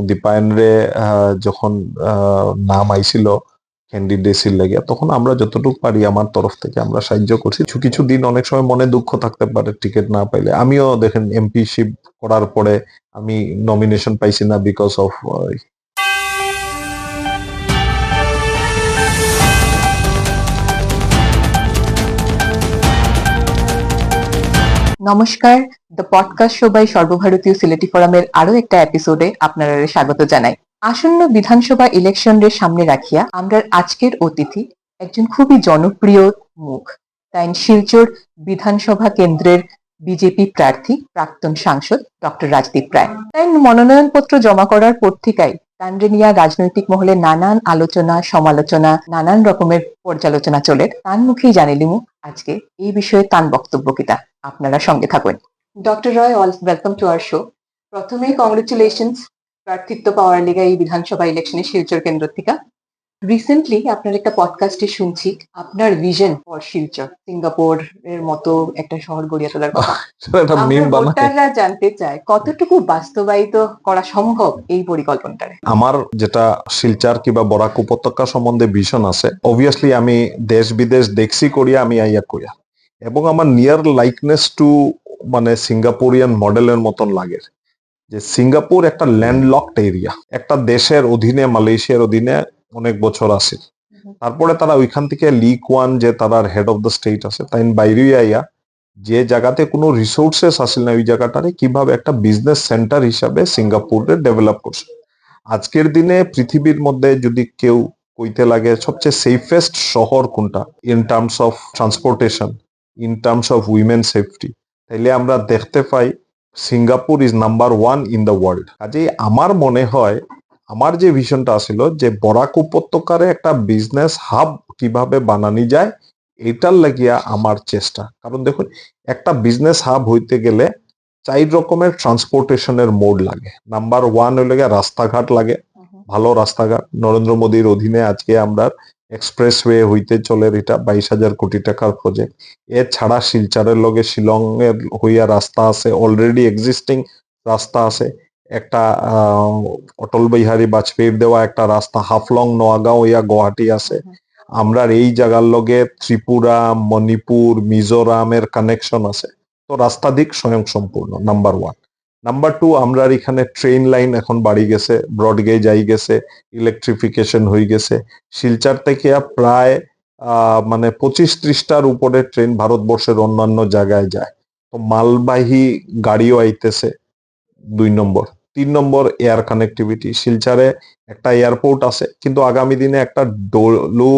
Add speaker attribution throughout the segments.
Speaker 1: দীপায়ন রে যখন নাম আইছিল ক্যান্ডিডেসির লাগিয়া, তখন আমরা যতটুকু পারি আমার তরফ থেকে আমরা সাহায্য করছি। কিছু কিছু দিন অনেক সময় মনে দুঃখ থাকতে পারে টিকিট না পাইলে। আমিও দেখেন এমপিশিপ করার পরে আমি নমিনেশন পাইছি না বিকজ অফ।
Speaker 2: নমস্কার, দ্য পডকাস্ট শো বাই সর্বভারতীয় সিলেটি ফোরামের আরো একটা এপিসোডে আপনারা স্বাগত জানাই। আসন্ন বিধানসভা ইলেকশনের সামনে রাখিয়া আমরা আজকের অতিথি একজন খুবই জনপ্রিয় মুখ, তাই শিলচর বিধানসভা কেন্দ্রের বিজেপি প্রার্থী প্রাক্তন সাংসদ ডক্টর রাজদীপ রায়। তাই মনোনয়নপত্র জমা করার পর থেকেই তানরে নিয়ে রাজনৈতিক মহলে নানান আলোচনা সমালোচনা নানান রকমের পর্যালোচনা চলে। তার মুখেই জানিলিমু আজকে এই বিষয়ে তান বক্তব্য কিতা। আপনারা সঙ্গে থাকুন। Doctor Roy, welcome to our show. প্রথমেই কংগ্রেচুলেশনস প্রার্থিত্ব পাওয়ার লেগে এই বিধানসভা ইলেকশনে শিলচর কেন্দ্র থেকে। রিসেন্টলি আপনার একটা পডকাস্টে শুনছি আপনার ভিশন ফর শিলচর, সিঙ্গাপুর এর মতো একটা শহর গড়িয়া তোলার কথা। ভোটাররা জানতে চায় কতটুকু বাস্তবায়িত করা সম্ভব এই পরিকল্পনাটারে।
Speaker 1: আমার যেটা শিলচর কিংবা বরাক উপত্যকা সম্বন্ধে ভিশন আছে, অবভিয়াসলি আমি দেশ বিদেশ দেখছি করিয়া আমি আইয়া কইয়া, এবং আমার নিয়ার লাইকনেস টু মানে সিঙ্গাপুরিয়ান মডেলের মতন লাগে। যে সিঙ্গাপুর একটা ল্যান্ডলকড এরিয়া, একটা দেশের অধীনে, মালয়েশিয়ার অধীনে অনেক বছর আছে। তারপরে তারা ওইখান থেকে লি কুয়ান যে তার হেড অফ দ্য স্টেট আছে, তাই বাইরে আইয়া যে জায়গাতে কোনো রিসোর্সেস আসিল না, ওই জায়গাটারে কিভাবে একটা বিজনেস সেন্টার হিসাবে সিঙ্গাপুরে ডেভেলপ করছে। আজকের দিনে পৃথিবীর মধ্যে যদি কেউ কইতে লাগে সবচেয়ে সেফেস্ট শহর কোনটা in terms of transportation, in terms of women safety, তাইলে আমরা দেখতে পাই Singapore is number 1 in the world. কাজেই আমার মনে হয়, আমার যে ভিশনটা ছিল যে বরাক উপত্যকারে একটা বিজনেস হাব কিভাবে বানানি যায়, এটার লাগিয়া আমার চেষ্টা। কারণ দেখুন, একটা বিজনেস হাব হইতে গেলে 4 রকমের ট্রান্সপোর্টেশনের মোড লাগে। নাম্বার 1 হইলে রাস্তাঘাট লাগে, ভালো রাস্তাঘাট। নরেন্দ্র মোদীর অধীনে আজকে আমরা এক্সপ্রেসওয়ে হইতে চলে, এটা 22,000 কোটি টাকার প্রজেক্ট। এছাড়া শিলচরের লগে শিলং এর হইয়া রাস্তা আছে, অলরেডি এক্সিস্টিং রাস্তা আছে। একটা অটল বিহারী বাজপেয়ীর দেওয়া একটা রাস্তা হাফলং নোয়াগাঁও হইয়া গুয়াহাটি আছে। আমরা এই জায়গার লগে ত্রিপুরা, মণিপুর, মিজোরামের কানেকশন আছে। তো রাস্তা দিক স্বয়ং সম্পূর্ণ, নাম্বার 1। নাম্বার 2, আমরা এখানে ট্রেন লাইন এখন বাড়ি গেছে, ব্রডগেজ আই গেছে, ইলেকট্রিফিকেশন হয়ে গেছে। শিলচর থেকে প্রায় মানে 25-30টার উপরে ট্রেন ভারতবর্ষের অন্যান্য জায়গায় যায়। তো মালবাহী গাড়িও আইতেছে 2 নম্বর। 3 নম্বর এয়ার কানেক্টিভিটি। শিলচরে একটা এয়ারপোর্ট আছে, কিন্তু আগামী দিনে একটা ডলু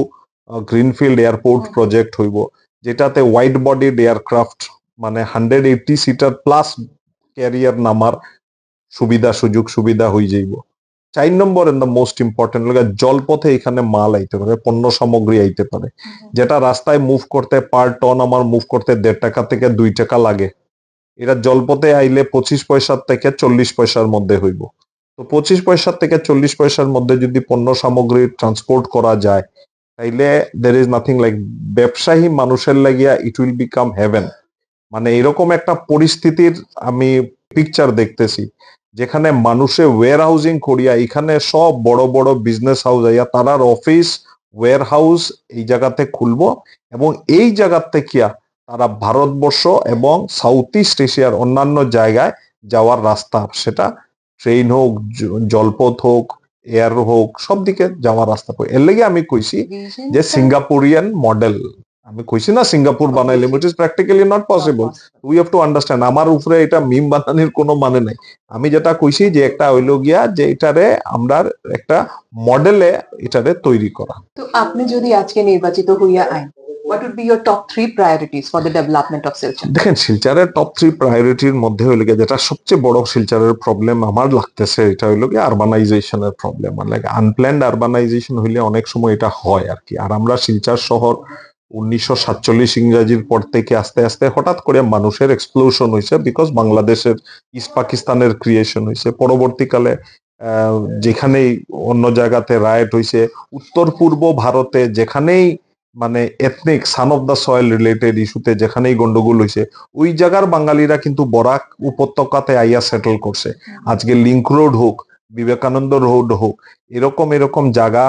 Speaker 1: গ্রিনফিল্ড এয়ারপোর্ট প্রজেক্ট হইব, যেটাতে ওয়াইড বডিড এয়ারক্রাফট মানে 180 সিটার প্লাস ক্যারিয়ার নামার সুযোগ সুবিধা হয়ে যাইব। 4 নম্বর এন্ড দ্য মোস্ট ইম্পর্টেন্ট জলপথে এখানে মাল আইতে পারে, পণ্য সামগ্রী আইতে পারে, যেটা রাস্তায় মুভ করতে পার টন আমার মুভ করতে 1.5 টাকা থেকে 2 টাকা লাগে। এটা জলপথে আইলে 25 পয়সার থেকে 40 পয়সার মধ্যে হইব। তো 25 পয়সার থেকে 40 পয়সার মধ্যে যদি পণ্য সামগ্রী ট্রান্সপোর্ট করা যায়, তাইলে দের ইজ নাথিং লাইক ব্যবসায়ী মানুষের লাগিয়া ইট উইল বিকাম হেভেন। মানে এরকম একটা পরিস্থিতির আমি পিকচার দেখতেছি, যেখানে মানুষে ওয়্যার হাউজিং করিয়া এখানে সব বড় বড় বিজনেস হাউস আইয়া তারার অফিস ওয়্যার হাউস এই জায়গাতে খুলবো, এবং এই জায়গার থেকে তারা ভারতবর্ষ এবং সাউথ ইস্ট এশিয়ার অন্যান্য জায়গায় যাওয়ার রাস্তা, সেটা ট্রেন হোক, জলপথ হোক, এয়ার হোক, সব দিকে যাওয়ার রাস্তা পাই। এর লেগে আমি কইছি যে সিঙ্গাপুরিয়ান মডেল। আমি কইছি না সিঙ্গাপুর বানাইলে, it is practically not possible. We have to understand. আমার উপরে এটা মিম বানানোর কোনো মানে নাই। আমি যেটা কইছি যে একটা হইল গিয়া যে এটারে আমরা একটা মডেলে এটারে তৈরি করা।
Speaker 2: তো আপনি যদি আজকে নির্বাচিত হইয়া আইন, what would be your top 3 priorities for the development of Silchar?
Speaker 1: দেখেন, শিলচরের টপ 3 প্রায়োরিটির মধ্যে হইল গিয়ে, যেটা সবচেয়ে বড় শিলচরের প্রবলেম আমার লাগতেছে, এটা হইল গিয়ে আরবানাইজেশনের প্রবলেম। মানে আনপ্ল্যান্ড আরবানাইজেশন হইলে অনেক সময় এটা হয় আর কি। আর আমরা শিলচর শহর 1947 ইংরেজির পর থেকে আস্তে আস্তে হঠাৎ করে মানুষের এক্সপ্লোশন হয়েছে, বিকজ বাংলাদেশের ইস্ট পাকিস্তানের ক্রিয়েশন হয়েছে। পরবর্তীকালে যেখানেই অন্য জায়গাতে রায়ট হয়েছে, উত্তর পূর্ব ভারতে যেখানেই মানে ethnic son of the soil related ইস্যুতে যেখানেই গন্ডগোল হয়েছে, ওই জায়গার বাঙালিরা কিন্তু বরাক উপত্যকাতে আইয়া সেটেল করছে। আজকে লিঙ্ক রোড হোক, বিবেকানন্দ রোড হোক, এরকম এরকম জায়গা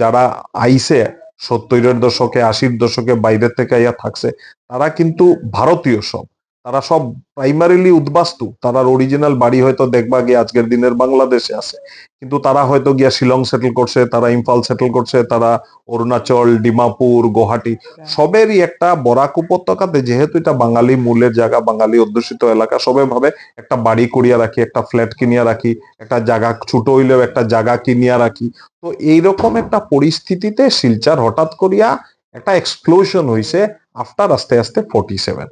Speaker 1: যারা আইসে 70-এর দশকে 80-র দশকে বাইরে থেকে আইয়া থাকছে, তারা কিন্তু ভারতীয় সব, তারা সব প্রাইমারিলি উদ্বাস্তু, তারা অরিজিনাল বাড়ি হয়তো দেখবা গিয়ে আজকের দিনের বাংলাদেশে আছে, কিন্তু তারা হয়তো গিয়া শিলং সেটেল করছে, তারা ইম্ফল সেটেল করছে, তারা অরুণাচল, ডিমাপুর, গুয়াহাটি, সবেরই একটা বরাক উপত্যকাতে, যেহেতু এটা বাঙালি মূলের জায়গা, বাঙালি অধ্যুষিত এলাকা, সবে ভাবে একটা বাড়ি করিয়া রাখি, একটা ফ্ল্যাট কিনিয়া রাখি, একটা জায়গা ছোট হইলেও একটা জায়গা কিনিয়া রাখি। তো এইরকম একটা পরিস্থিতিতে শিলচর হঠাৎ করিয়া একটা এক্সপ্লোশন হইছে আফটার আস্তে আস্তে 47।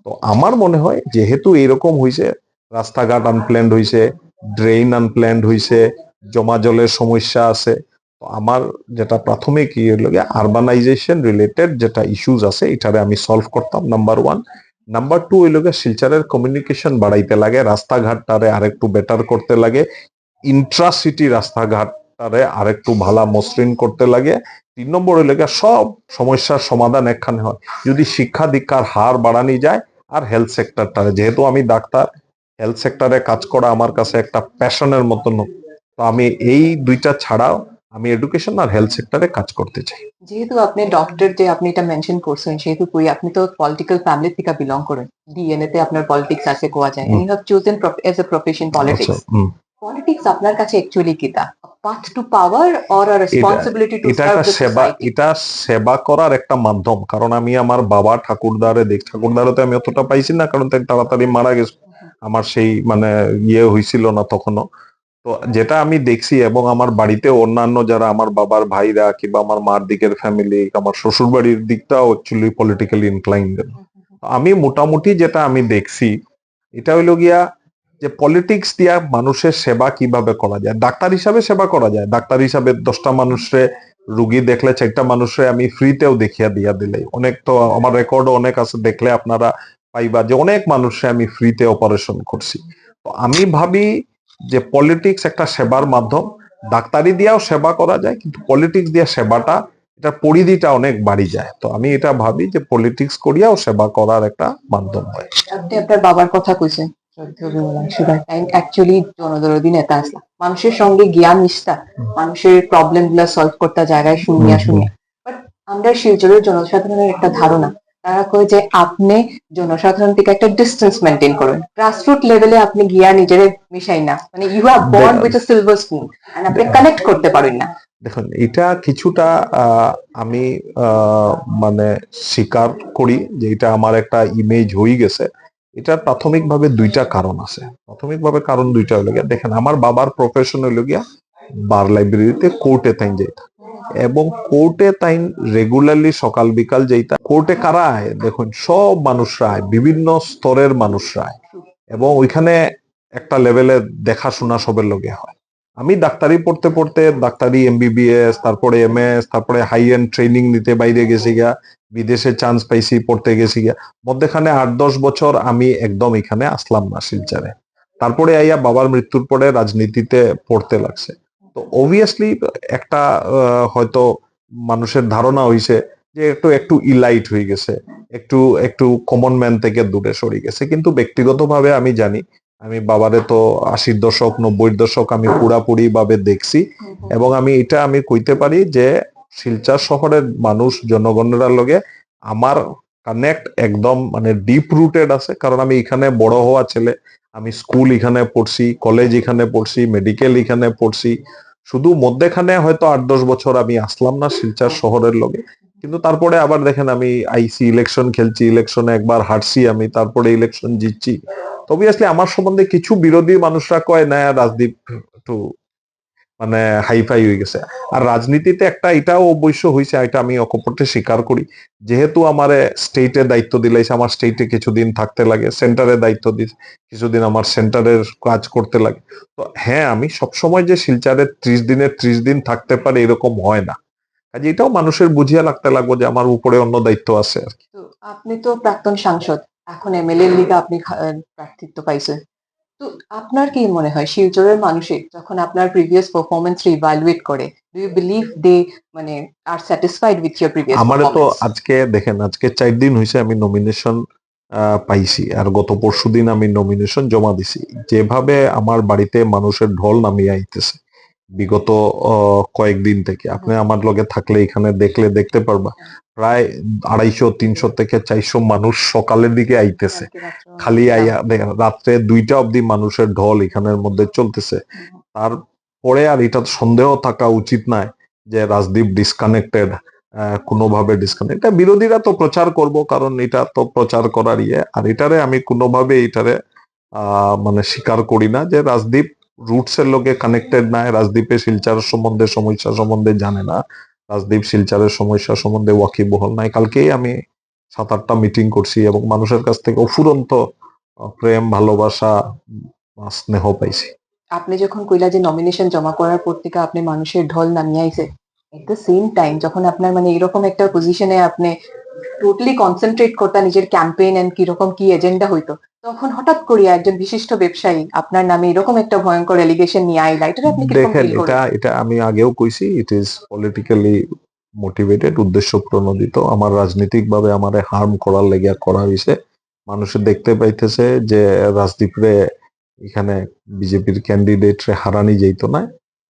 Speaker 1: তো আমার মনে হয় যেহেতু এরকম হইছে, রাস্তাঘাট আনপ্ল্যান্ড হইছে, ড্রেইন আনপ্ল্যান্ড হইছে, জমা জলের সমস্যা আছে, তো আমার যেটা প্রাথমিক ইয়ে হলো আরবানাইজেশন রিলেটেড যেটা ইস্যুজ আছে এটারে আমি সলভ করতাম, নাম্বার 1। নাম্বার 2 হইল শিলচরের কমিউনিকেশন বাড়াইতে লাগে, রাস্তাঘাটটারে আরেকটু বেটার করতে লাগে, ইন্ট্রাসিটি রাস্তাঘাটটারে আরেকটু ভালো মসৃণ করতে লাগে। 3 নম্বর হইল সব সমস্যার সমাধান একখানে হয় যদি শিক্ষা দীক্ষার হার বাড়ানি যায়, আর হেলথ সেক্টরটারে, যেহেতু আমি ডাক্তার, হেলথ সেক্টরে কাজ করা আমার কাছে একটা প্যাশনের মতন, তো আমি এই দুইটা ছাড়াও আমি এডুকেশন আর হেলথ সেক্টরে কাজ করতে চাই।
Speaker 2: যেহেতু আপনি ডক্টর, যে আপনি এটা মেনশন করছেন, সেহেতু আপনি তো পলিটিক্যাল ফ্যামিলি থেকে বিলং করেন, ডিএনএ তে আপনার পলিটিক্স আছে কোয়া যায়, and you have chosen as a profession
Speaker 1: আচ্ছা,
Speaker 2: পলিটিক্স। পলিটিক্স আপনার কাছে অ্যাকচুয়ালি কিতা, path to power or a responsibility to
Speaker 1: এটা
Speaker 2: সার্ভ
Speaker 1: একটা
Speaker 2: দ্য
Speaker 1: সেবা,
Speaker 2: সোসাইটি?
Speaker 1: এটা সেবা করার একটা মাধ্যম। কারণ আমি আমার বাবা ঠাকুরদারে আমি অতটা পাইছি না, কারণ তাই তাড়াতাড়ি মারা গেছে, আমার সেই মানে ইয়ে হয়েছিল না তখনও। তো যেটা আমি দেখছি, এবং আমার বাড়িতে অন্যান্য যারা আমার বাবার ভাইরা কিংবা আমার মার দিকের ফ্যামিলি, আমার শ্বশুর বাড়ির দিকটাও অ্যাকচুয়ালি পলিটিক্যালি ইনক্লাইন্ড। আমি মোটামুটি যেটা আমি দেখছি এটা হইল গিয়া যে পলিটিক্স দিয়া মানুষের সেবা কিভাবে করা যায়। ডাক্তার হিসাবে সেবা করা যায়, ডাক্তার হিসাবে 10টা মানুষে রুগী দেখলে 4টা মানুষে আমি ফ্রিতেও দেখিয়া দিয়া দিলে অনেক, তো আমার রেকর্ড অনেক আছে, দেখলে আপনারা পাইবা যে অনেক মানুষে আমি ফ্রিতে অপারেশন করছি। তো আমি ভাবি যে পলিটিক্স একটা সেবার মাধ্যম, ডাক্তারি দিয়াও সেবা করা যায়, কিন্তু পলিটিক্স দিয়া সেবাটা, এটা পরিধিটা অনেক বাড়ি যায়। তো আমি এটা ভাবি যে পলিটিক্স করিয়াও সেবা করার একটা মাধ্যম হয়।
Speaker 2: আপনি আপনার বাবার কথা কইছেন, শ্রদ্ধেয় বিমলাং সুধা অ্যাকচুয়ালি জনদরদি নেতা আসলা, মানুষের সঙ্গে জ্ঞান নিষ্ঠা, মানুষের প্রবলেম গুলা সলভ করতে জায়গায় শুনিয়া শুনিয়া। বাট আমরা শিলচরের জনসাধারণের একটা ধারণা, তারা কয় যে আপনি জনসাধারণ থেকে একটা ডিস্টেন্স মেনটেন করেন, গ্রাসরুট লেভেলে আপনি গিয়া নিজের মিশাই না, মানে you have born with a silver spoon and আপনি কানেক্ট করতে পারেন না।
Speaker 1: দেখুন, এটা কিছুটা আমি মানে স্বীকার করি যে এটা আমার একটা ইমেজ হয়ে গেছে। এটার প্রাথমিকভাবে দুইটা কারণ আছে। প্রাথমিকভাবে কারণ দুইটা হলো গিয়া, দেখেন আমার বাবার প্রফেশন হলো গিয়া বার লাইব্রেরিতে কোর্টে তাই যাইতা, এবং কোর্টে তাই রেগুলারলি সকাল বিকাল যাইতা। কোর্টে কারা আয়, দেখুন সব মানুষরা আয়, বিভিন্ন স্তরের মানুষরা আয়, এবং ওইখানে একটা লেভেলে দেখাশোনা সবের লগে হয়। আমি ডাক্তারি পড়তে পড়তে ডাক্তারি এমবিবিএস, তারপরে এমএস, তারপরে হাই এন্ড ট্রেনিং নিতে বাইরে গেছি গিয়া, বিদেশে চান্স পাইছি, পড়তে গেছি গিয়া, মধ্যেখানে 8-10 বছর আমি একদম এখানে আসলাম না শিলচরে। তারপরে আইয়া বাবার মৃত্যুর পরে রাজনীতিতে পড়তে লাগছে। তো অবভিয়াসলি একটা হয়তো মানুষের ধারণা হইছে যে একটু একটু ইলাইট হয়ে গেছে, একটু একটু কমন ম্যান থেকে দূরে সরে গেছে। কিন্তু ব্যক্তিগতভাবে আমি জানি, আমি বাবারে তো 80-র দশক 90-র দশক আমি পুরাপুরি ভাবে দেখছি, এবং আমি কইতে পারি যে শিলচর শহরের মানুষ জনগণের লগে আমার কানেক্ট একদম মানে ডিপ রুটেড আছে। কারণ আমি এখানে বড় হওয়া ছেলে, আমি স্কুল এখানে পড়ছি, কলেজ এখানে পড়ছি, মেডিকেল এখানে পড়ছি। শুধু মধ্যেখানে হয়তো 8-10 বছর আমি আসলাম না শিলচর শহরের লগে, কিন্তু তারপরে আবার দেখেন আমি আইসি, ইলেকশন খেলছি, ইলেকশনে একবার হারছি আমি, তারপরে ইলেকশন জিতছি। অবভিয়াসলি আমার সম্বন্ধে কিছু বিরোধী মানুষরা কয় না রাজদীপ একটু মানে হাইফাই হয়ে গেছে। আর রাজনীতিতে একটা এটাও অবশ্য হয়েছে, এটা আমি অকপটে স্বীকার করি, যেহেতু আমার স্টেটে দায়িত্ব দিলাইছে, আমার স্টেটে কিছুদিন থাকতে লাগে, সেন্টারে দায়িত্ব দিস কিছুদিন, আমার সেন্টারের কাজ করতে লাগে। তো হ্যাঁ, আমি সবসময় যে শিলচরে 30 দিনের 30 দিন থাকতে পারে এরকম হয় না, কাজে এটাও মানুষের বুঝিয়া লাগতে লাগবো যে আমার উপরে অন্য দায়িত্ব আছে আর কি।
Speaker 2: তো আপনি তো প্রাক্তন সাংসদ, এখন এমএলএ এর লিগে আপনি প্রার্থিত্ব পাইছেন। তো আপনার কি মনে হয় শিলচরের মানুষের যখন আপনার প্রিভিয়াস পারফরমেন্স রিভালুয়েট করে, ডু ইউ বিলিভ দে মানে আর স্যাটিসফাইড উইথ ইওর প্রিভিয়াস
Speaker 1: আমারে তো
Speaker 2: পারফরমেন্স?
Speaker 1: আজকে দেখেন, আজকে 4 দিন হয়েছে আমি নমিনেশন পাইছি। আর গত পরশুদিন আমি নমিনেশন জমা দিছি। যেভাবে আমার বাড়িতে মানুষের ঢল নামিয়ে আইতেছে বিগত কয়েকদিন থেকে, আপনি আমার লগে থাকলে এখানে দেখলে দেখতে পারবা, প্রায় 250-300 থেকে 400 মানুষ সকালের দিকে আইতেছে। খালি আইয়া রাত্রে 2টা অবধি মানুষের ঢল এখানের মধ্যে চলতেছে। তারপরে আর এটা তো সন্দেহ থাকা উচিত নয় যে রাজদীপ ডিসকানেক্টেড, কোনোভাবে ডিসকানেক্ট। এটা বিরোধীরা তো প্রচার করব, কারণ এটা তো প্রচার করার ইয়ে। আর এটারে আমি কোনোভাবে এটারে মানে স্বীকার করি না যে রাজদীপ রুটস এর লগে কানেক্টেড নাই, রাজদীপে শিলচর সম্বন্ধে সমস্যা সম্বন্ধে জানে না, রাজদীপ শিলচরের সমস্যা সম্বন্ধে ওয়াকিবহল নাই। কালকেই আমি 7-8টা মিটিং করছি এবং মানুষের কাছ থেকে অফুরন্ত প্রেম, ভালোবাসা, স্নেহ পাইছি।
Speaker 2: আপনি যখন কইলা যে নমিনেশন জমা করার পর থেকে আপনি মানুষের ঢল নামিয়ে আইছে, এট দ্য সেম টাইম যখন আপনার মানে এরকম একটা পজিশনে আপনি টোটালি কনসেন্ট্রেট করতা নিজের ক্যাম্পেইন এন্ড কিরকম কি এজেন্ডা হইতো, তখন হঠাৎ করিয়া একজন বিশিষ্ট ব্যবসায়ী আপনার নামে এরকম একটা ভয়ঙ্কর এলিগেশন নিয়ে আইলা, এটা আপনি কিরকম
Speaker 1: দেখেন,
Speaker 2: ফিল
Speaker 1: এটা
Speaker 2: করলেন?
Speaker 1: এটা আমি আগেও কইছি, ইট ইজ পলিটিক্যালি মোটিভেটেড, উদ্দেশ্য প্রণোদিত। আমার রাজনৈতিক ভাবে আমারে হার্ম করার লেগে করা হয়েছে। মানুষে দেখতে পাইতেছে যে রাজদীপরে এখানে বিজেপির ক্যান্ডিডেট রে হারানি যাইতো না।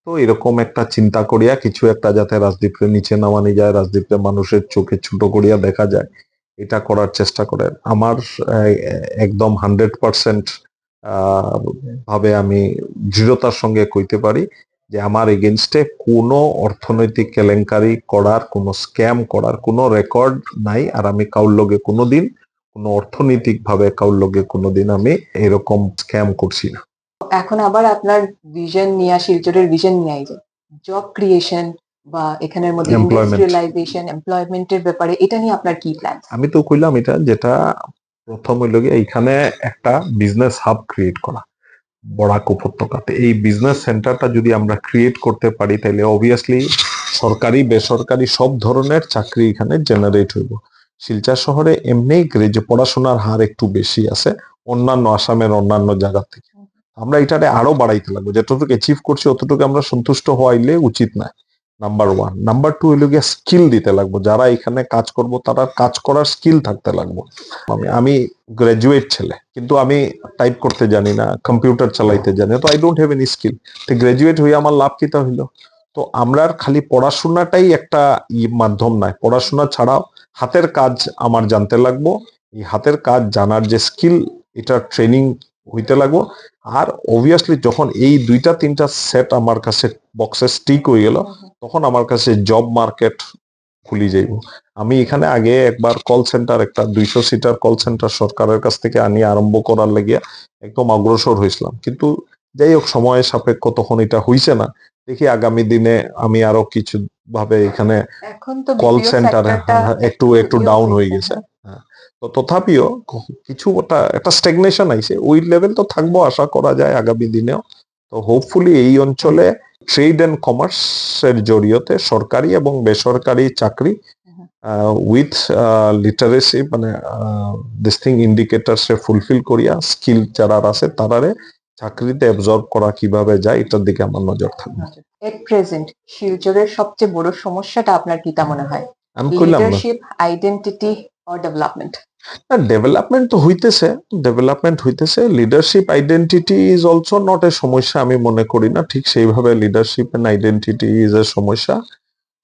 Speaker 1: তো এরকম একটা চিন্তা করিয়া কিছু একটা যাতে রাজদীপরে নিচে নামানি যায়, রাজদীপরে মানুষের চোখে ছোট করিয়া দেখা যায়, এটা করার চেষ্টা করেন। আমার একদম 100% ভাবে আমি দৃঢ়তার সঙ্গে কইতে পারি যে আমার এগেনস্টে কোনো অর্থনৈতিক কেলেঙ্কারি করার, কোনো স্ক্যাম করার কোনো রেকর্ড নাই। আর আমি কাউর লগে কোনোদিন কোনো অর্থনৈতিক ভাবে কাউর লগে কোনোদিন আমি এরকম স্ক্যাম করছি না।
Speaker 2: এখন আবার আপনার ভিশন নিয়ে, শিলচরের ভিশন নিয়ে আইছে জব ক্রিয়েশন বা এখানের মধ্যে
Speaker 1: এমপ্লয়মেন্ট,
Speaker 2: ইন্ডাস্ট্রিয়ালাইজেশন, এমপ্লয়মেন্টের ব্যাপারে এটা নিয়ে আপনার কি প্ল্যান?
Speaker 1: আমি তো কইলাম এটা, যেটা প্রথম হইল গিয়ে এইখানে একটা বিজনেস হাব ক্রিয়েট করা বরাক উপত্যকাতে। এই বিজনেস সেন্টারটা যদি আমরা ক্রিয়েট করতে পারি তাহলে অবভিয়াসলি সরকারি বেসরকারি সব ধরনের চাকরি এখানে জেনারেট হইব। শিলচর শহরে এমনি পড়াশোনার হার একটু বেশি আছে অন্যান্য আসামের অন্যান্য জায়গা থেকে। আমরা এটারে আরো বাড়াইতে লাগবো, যতটুকু অ্যাচিভ করছি অতটুকু আমরা সন্তুষ্ট হওয়াইলে উচিত না। নাম্বার 1। নাম্বার 2 হইল গিয়ে স্কিল দিতে লাগবো, যারা এখানে কাজ করব তারা কাজ করার স্কিল থাকতে লাগবো। আমি গ্রাজুয়েট ছেলে, কিন্তু আমি টাইপ করতে জানি না, কম্পিউটার চালাইতে জানি না, তো I don't have any skill. তো গ্রাজুয়েট হয়ে আমার লাভ কিটা হইলো? তো আমরা খালি পড়াশোনাটাই একটা মাধ্যম নয়, পড়াশোনা ছাড়াও হাতের কাজ আমার জানতে লাগবো। এই হাতের কাজ জানার যে স্কিল, এটা ট্রেনিং হইতে লাগবো। আর অবভিয়াসলি যখন এই 2-3টা সেট আমার কাছে বক্সে স্টিক হয়ে গেল, তখন আমার কাছে জব মার্কেট খুলি যাইব। আমি এখানে আগে একবার কল সেন্টার, একটা 200 সিটার কল সেন্টার সরকারের কাছ থেকে আনিয়ে আরম্ভ করার লাগিয়া একদম অগ্রসর হয়েছিলাম, কিন্তু যাই হোক সময়ের সাপেক্ষ তখন এটা হইছে না। দেখি আগামী দিনে আমি আরো কিছু ভাবে এখানে
Speaker 2: এখন তো
Speaker 1: কল
Speaker 2: বিপিও
Speaker 1: সেন্টার
Speaker 2: সেক্টরটা
Speaker 1: একটু একটু
Speaker 2: ইয়ে
Speaker 1: ডাউন হয়ে
Speaker 2: হইছে,
Speaker 1: গেছে। হ্যাঁ, তো তথাপিও কিছু একটা স্টেগনেশন আইছে, ওই লেভেল তো থাকবো আশা করা যায় আগামী দিনেও। তো হোপফুলি এই অঞ্চলে ট্রেড এন্ড কমার্স এর জড়িয়তে সরকারি এবং বেসরকারি চাকরি উইথ লিটারেসি, মানে this thing indicators A fulfil করিয়া স্কিল যারা আছে তারারে চাকরিতে অ্যাবজর্ব করা কিভাবে যায় এটার দিকে আমার নজর থাকবে।
Speaker 2: এট প্রেজেন্ট শিলচরের সবচেয়ে বড় সমস্যাটা আপনার কিটা মনে হয়?
Speaker 1: আমি কইলাম না,
Speaker 2: leadership, identity or development?
Speaker 1: Development তো হইতেছে, ডেভেলপমেন্ট হইতেছে। Leadership identity is also not a সমস্যা, আমি মনে করি না ঠিক সেইভাবে leadership and identity is a সমস্যা।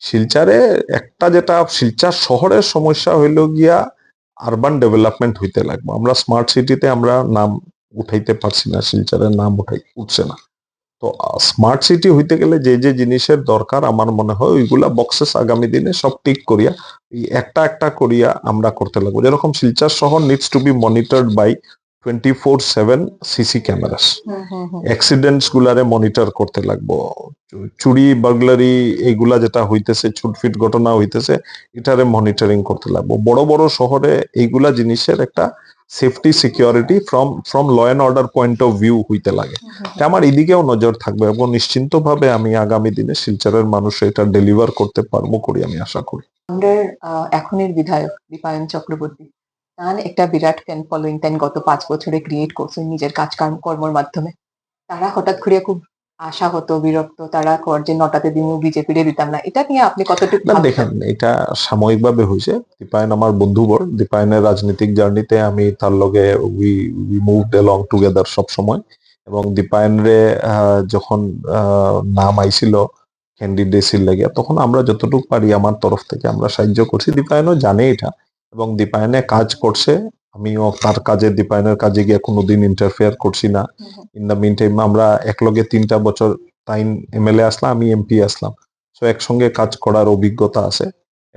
Speaker 1: শিলচরে একটা, যেটা শিলচর শহরের সমস্যা হইল গিয়া আরবান ডেভেলপমেন্ট হইতে লাগবে। আমরা স্মার্ট সিটিতে আমরা নাম উঠাইতে পারছি না, শিলচরের নাম উঠছে না। তো স্মার্ট সিটি হইতে গেলে যে যে জিনিসের দরকার আমার মনে হয় ওইগুলা বক্সেস আগামী দিনে সব টিক করিয়া এই একটা একটা করিয়া আমরা করতে লাগবো। যেরকম শিলচর শহর needs to be monitored by 24/7 CC cameras. Accidents গুলারে মনিটর করতে লাগবো, চুরি বার্গলারি এইগুলা যেটা হইতেছে, ছুটফিট ঘটনা হইতেছে, এটারে মনিটরিং করতে লাগবো। বড় বড় শহরে এইগুলা জিনিসের একটা safety security from law and order point of view হইতে লাগে। আমার এদিকেও নজর থাকবে এবং নিশ্চিন্ত ভাবে আমি আগামী দিনে শিলচরের মানুষ এটা ডেলিভার করতে পারবো করি আমি আশা করি।
Speaker 2: আমাদের এখনের বিধায়ক দীপায়ন চক্রবর্তী, তার একটা বিরাট ফ্যান ফলোইং তাই গত 5 বছরে ক্রিয়েট করছেন নিজের কাজ কর্মর মাধ্যমে। তারা হঠাৎ করে খুব আশা হতো বিরক্ত তারা কর যে নটাতে দিমু বিজেপিরে দিতাম না, এটা নিয়ে আপনি কতটুকু
Speaker 1: না
Speaker 2: ভাবতেন?
Speaker 1: দেখেন, এটা সাময়িকভাবে হয়েছে। দীপায়ন আমার বন্ধুবর। দীপায়নের রাজনৈতিক জার্নিতে আমি তার লগে উই মুভড অ্যালং টুগেদার সব সময়। এবং দীপায়ন রে যখন নাম আইছিল ক্যান্ডিডেসির লাগে, তখন আমরা যতটুকু পারি আমার তরফ থেকে আমরা সাহায্য করছি। দীপায়নও জানে এটা এবং দীপায়নে কাজ করছে। আমিও তার কাজে, দীপায়নের কাজে গিয়ে কোনোদিন ইন্টারফেয়ার করছি না। ইন দ্য মিন টাইম আমরা একলগে 3টা বছর, তাই এমএলএ আসলাম, আমি এমপি আসলাম। সো একসঙ্গে কাজ করার অভিজ্ঞতা আছে।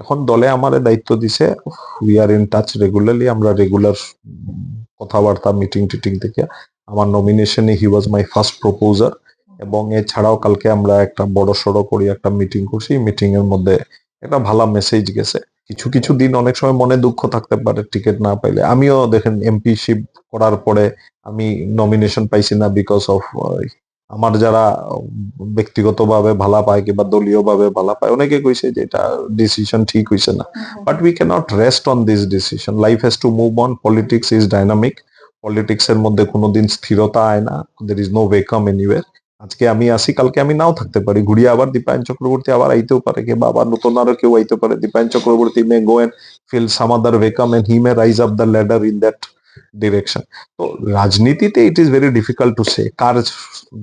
Speaker 1: এখন দলে আমারে দায়িত্ব দিছে। We are in touch regularly, আমরা রেগুলার কথাবার্তা, মিটিং টিটিং থেকে আমার নমিনেশনে হি ওয়াজ মাই ফার্স্ট প্রপোজার। এবং এছাড়াও কালকে আমরা একটা বড় সড়ো করি একটা মিটিং করছি। মিটিং এর মধ্যে একটা ভালো মেসেজ গেছে। কিছু কিছু দিন অনেক সময় মনে দুঃখ থাকতে পারে টিকিট না পাইলে। আমিও দেখেন এমপিশিপ করার পরে আমি নমিনেশন পাইছি না বিকজ অফ আমার যারা ব্যক্তিগতভাবে ভালা পায় কিংবা দলীয়ভাবে ভালা পায়, অনেকে কইছে যে এটা ডিসিশন ঠিক হইছে না। But we cannot rest on this decision. Life has to move on. Politics is dynamic. Politics এর মধ্যে কোনোদিন স্থিরতা আয় না। There is no vacuum anywhere. আজকে আমি আসি, কালকে আমি নাও থাকতে পারি। ঘুরিয়ে আবার দীপায়ন চক্রবর্তী আবার আইতেও পারে, কিংবা আবার নতুন আরো কেউ আইতে পারে। Dipayan Chakraborty may go and fill some other vacuum and he may rise up the ladder in that direction. তো রাজনীতিতে it is very difficult to say কার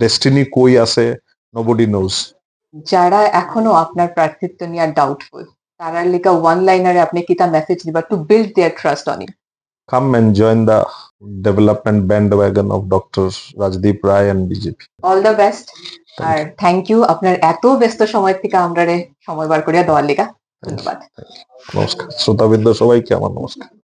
Speaker 1: ডেস্টিনি কই আছে, নোবডি নোজ।
Speaker 2: যারা এখনো আপনার প্রার্থিত্ব নিয়ে ডাউটফুল, তারার লিগা ওয়ান লাইনারে আপনি কিতা মেসেজ দিবা to build their trust on you?
Speaker 1: Come and join the development bandwagon of Dr. Rajdeep Rai and BJP.
Speaker 2: All the best.
Speaker 1: Thank
Speaker 2: আর থ্যাংক ইউ আপনার এত ব্যস্ত সময় থেকে আমরারে সময় বার করিয়া দেওয়ার লিগা। ধন্যবাদ।
Speaker 1: নমস্কার শ্রোতাবৃন্দ সবাইকে আমার নমস্কার।